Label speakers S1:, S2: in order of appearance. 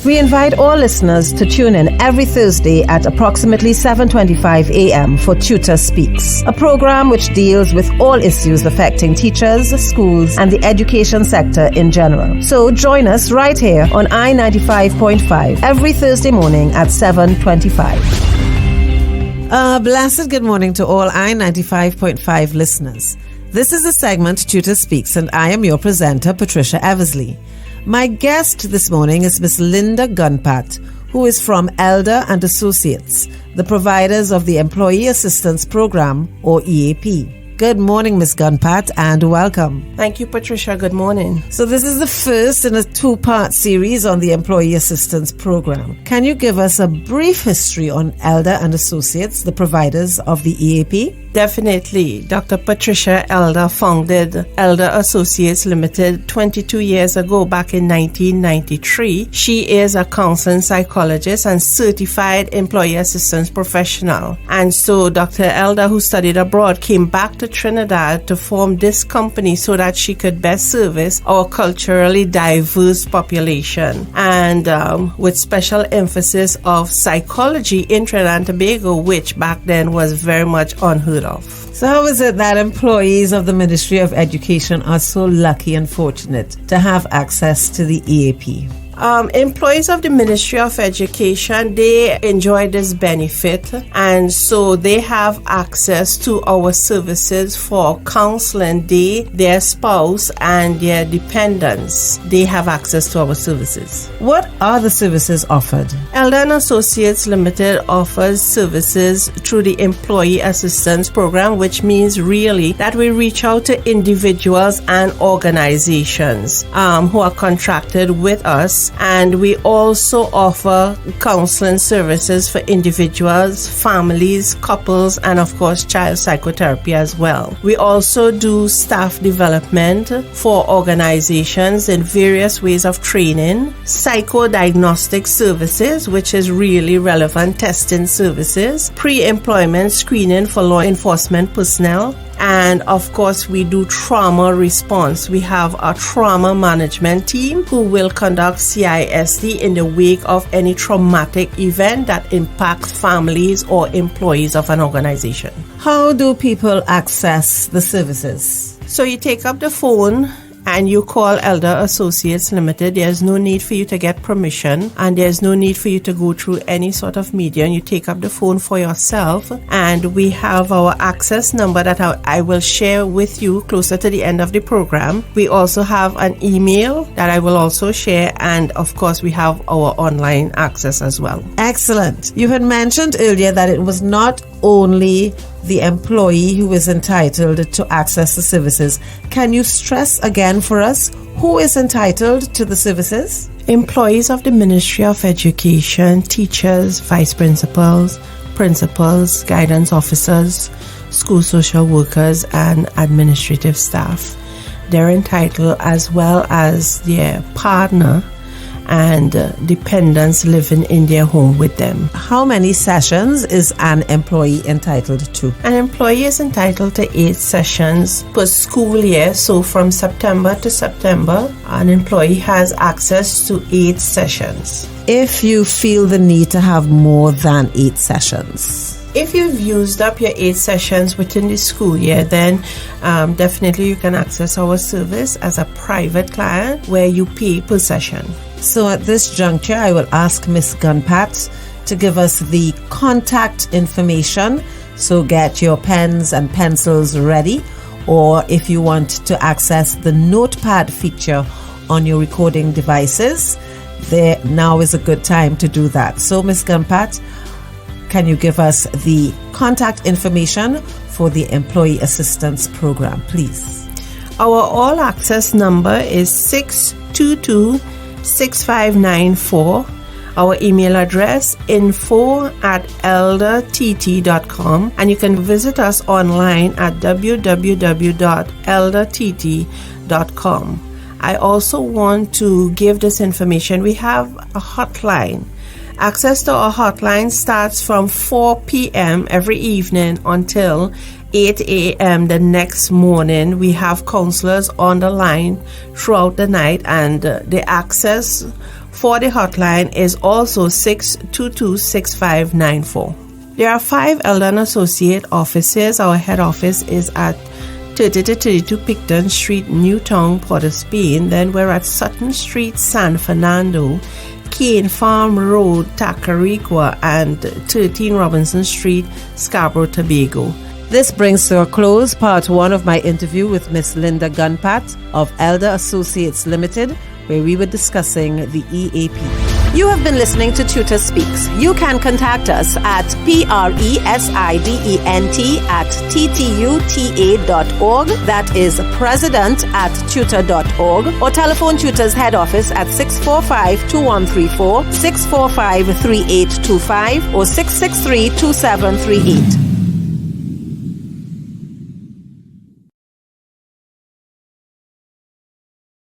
S1: We invite all listeners to tune in every Thursday at approximately 7:25 a.m. for Tutor Speaks, a program which deals with all issues affecting teachers, schools, and the education sector in general. So join us right here on I-95.5 every Thursday morning at 7:25.
S2: Blessed good morning to all I-95.5 listeners. This is the segment Tutor Speaks, and I am your presenter, Patricia Eversley. My guest this morning is Miss Linda Gunpat, who is from Elder and Associates, the providers of the Employee Assistance Program, or EAP. Good morning, Miss Gunpat, and welcome.
S3: Thank you, Patricia. Good morning.
S2: So this is the first in a two-part series on the Employee Assistance Program. Can you give us a brief history on Elder and Associates, the providers of the EAP?
S3: Definitely. Dr. Patricia Elder founded Elder Associates Limited 22 years ago, back in 1993. She is a counseling psychologist and certified employee assistance professional. And so Dr. Elder, who studied abroad, came back to Trinidad to form this company so that she could best service our culturally diverse population. And with special emphasis of psychology in Trinidad and Tobago, which back then was very much unheard of.
S2: So how is it that employees of the Ministry of Education are so lucky and fortunate to have access to the EAP?
S3: Employees of the Ministry of Education, they enjoy this benefit, and so they have access to our services for counseling. Their spouse, and their dependents, they have access to our services.
S2: What are the services offered?
S3: Elder and Associates Limited offers services through the Employee Assistance Program, which means really that we reach out to individuals and organizations who are contracted with us. And we also offer counseling services for individuals, families, couples, and of course child psychotherapy as well. We also do staff development for organizations in various ways of training, psychodiagnostic services, which is really relevant, testing services, pre-employment screening for law enforcement personnel, and of course, we do trauma response. We have a trauma management team who will conduct CISD in the wake of any traumatic event that impacts families or employees of an organization.
S2: How do people access the services?
S3: So you take up the phone and you call Elder Associates Limited. There's no need for you to get permission, and there's no need for you to go through any sort of medium. You take up the phone for yourself, and we have our access number that I will share with you closer to the end of the program. We also have an email that I will also share, and of course we have our online access as well.
S2: Excellent. You had mentioned earlier that it was not only the employee who is entitled to access the services. Can you stress again for us who is entitled to the services?
S3: Employees of the Ministry of Education, teachers, vice principals, principals, guidance officers, school social workers, and administrative staff. They're entitled, as well as their partner and dependents living in their home with them.
S2: How many sessions is an employee entitled to?
S3: An employee is entitled to 8 sessions per school year. So from September to September, an employee has access to 8 sessions.
S2: If you feel the need to have more than 8 sessions?
S3: If you've used up your 8 sessions within the school year, then definitely you can access our service as a private client where you pay per session.
S2: So at this juncture, I will ask Miss Gunpat to give us the contact information. So get your pens and pencils ready, or if you want to access the notepad feature on your recording devices, there now is a good time to do that. So Miss Gunpat, can you give us the contact information for the Employee Assistance Program, please?
S3: Our all-access number is 622-6594. Our email address, info@eldertt.com, and you can visit us online at www.eldertt.com. I also want to give this information. We have a hotline. Access to our hotline starts from 4 p.m. every evening until 8 a.m. the next morning. We have counselors on the line throughout the night, and the access for the hotline is also 622-6594. There are 5 Elder and Associate offices. Our head office is at 30-32 Picton Street, Newtown, Port of Spain. Then we're at Sutton Street, San Fernando, Cane Farm Road, Tacarigua, and 13 Robinson Street, Scarborough, Tobago.
S2: This brings to a close part 1 of my interview with Miss Linda Gunpat of Elder Associates Limited, where we were discussing the EAP.
S1: You have been listening to Tutor Speaks. You can contact us at president@ttuta.org. That is president@tutor.org. Or telephone Tutor's head office at 645-2134, 645-3825, or 663-2738.